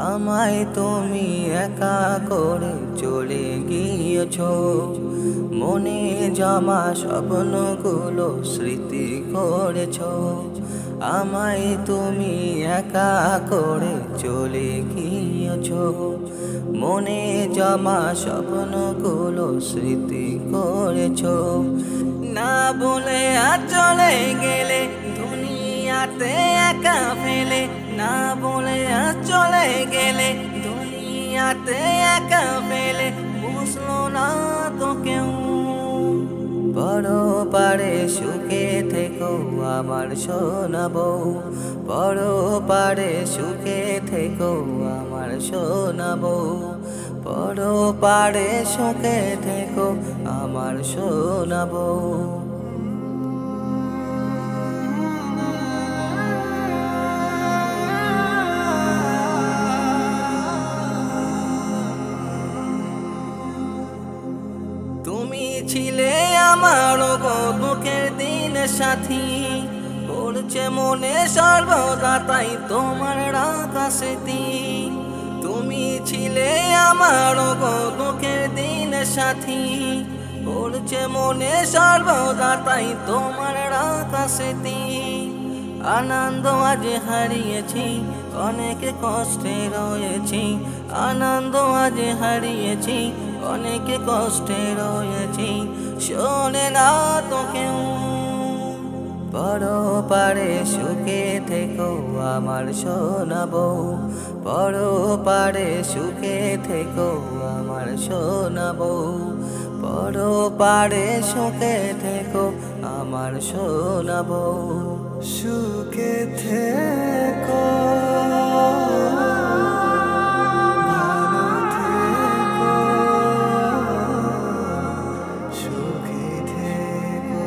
আমায় তুমি একা করে চলে গিয়েছো, মনে জমা স্বপ্নগুলো স্মৃতি করেছো। আমায় তুমি একা করে চলে গিয়েছো, মনে জমা স্বপ্নগুলো স্মৃতি করেছো। না বলে আজ চলে গেলে দুনিয়াতে একা ফেলে, না বলে আজ চলে গেলে দুনিয়াতে একা ফেলে, বুঝলো না তো কেউ। বড় পারে সুখে থেকো আমার সোনা বউ, বড় পারে সুখে থেকো আমার সোনা বউ, বড় পারে সুখে থেকো আমার সোনা বউ। তুমি ছিলে আমার দুঃখের দিনের সাথী, পড়ছে মনে সর্বদা তাই তোমার রাখা স্মৃতি। তুমি ছিলে আমার দুঃখের দিনের সাথী, পড়ছে মনে সর্বদা তাই তোমার রাখা স্মৃতি। আনন্দ আজ হারিয়েছি, অনেক কষ্টে রয়েছি, আনন্দ আজ হারিয়েছি, অনেক কষ্টে রয়েছি, শোনে না তো কেউ। বড় পারে সুখে থেকো আমার সোনা বউ, বড় পারে সুখে থেকো আমার সোনা বউ, বড় পারে সুখে থেকো আমার সোনা বউ। সুখে থেকো, ভালো থেকো, সুখে থেকো।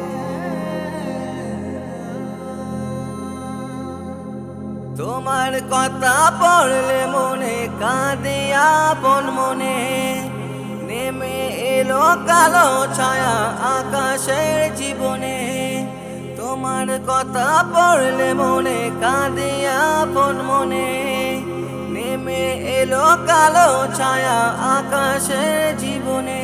তোমার কথা পড়লে মনে কাঁদে আপন মনে, নেমে এলো কালো ছায়া আকাশের জীবনে। তোমার কথা পড়লে মনে কাঁদে আপন মনে, নেমে এলো কালো ছায়া আকাশের জীবনে।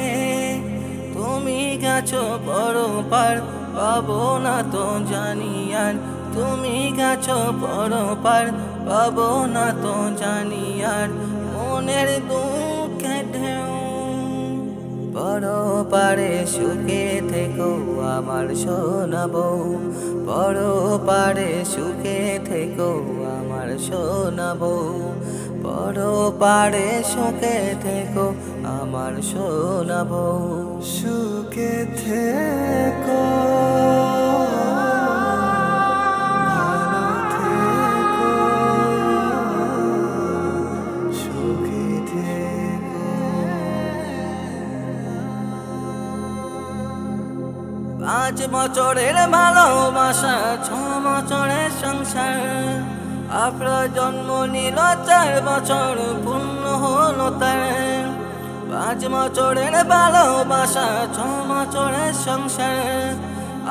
তুমি গেছো বড় পার, পাবো না তো জানি আর, তুমি গেছো বড় পার, পাবো না তো জানি আর, মনের দুঃখে ঢেউ। বড় পারে সুখে থেকো আমার সোনা বউ, বড় পারে সুখে থেকো আমার সোনা বউ, বড় পারে সুখে থেকো আমার সোনা বউ। সুখে থেকো, ভালো থেকো, সুখে থেকো। 5 বছরের ভালোবাসা, 6 বছরের সংসার, আপনার জন্ম নিল 4 বছর পূর্ণ হলো তার। 5 বছরের ভালোবাসা, 6 বছরের সংসার,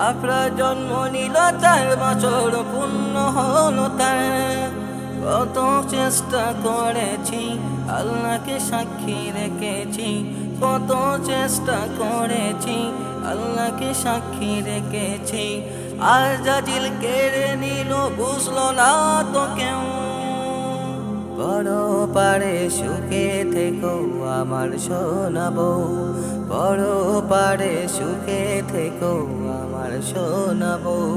আপনার জন্ম নিল 4 বছর পূর্ণ হলো তার। কত চেষ্টা করেছি আল্লাহকে সাক্ষী রেখেছি, কত চেষ্টা করেছি আল্লাহকে সাক্ষী রেখেছি, আজাজিল কেড়ে নিল বুঝলো না তো কেউ। বড় পারে সুখে থেকো আমার সোনা বউ, বড় পারে সুখে থেকো আমার সোনা বউ,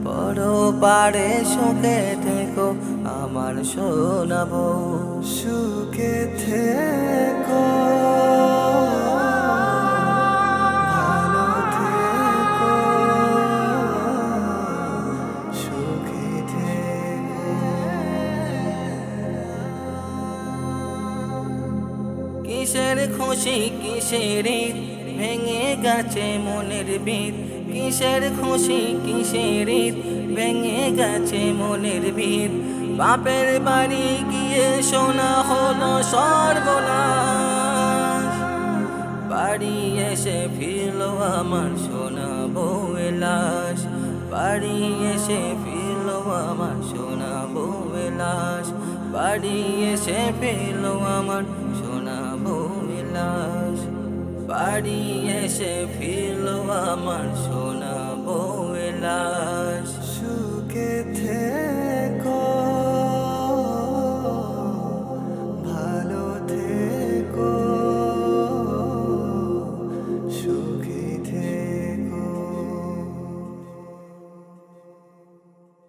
বড় পারে সুখে থেকো আমার সোনা বউ। সুখে থেকো, ভালো থেকো, সুখে থেকো। কিসের খুশি কিসের ঈদ, ভেঙে গেছে মনের ভিত, কিসের খুশি কিসের ঈদ, ভেঙে গেছে মনের ভিত। বাপের বাড়ি গিয়ে শোনা হলো সর্বনাশ, বাড়ি এসে ফিরলো আমার সোনা বউয়ের লাশ, বাড়ি এসে ফিরলো আমার সোনা বউয়ের লাশ, বাড়ি এসে পেল আমার সোনা বউয়ের লাশ, বাড়ি এসে ফিরল আমার সোনা বউয়ের লাশ।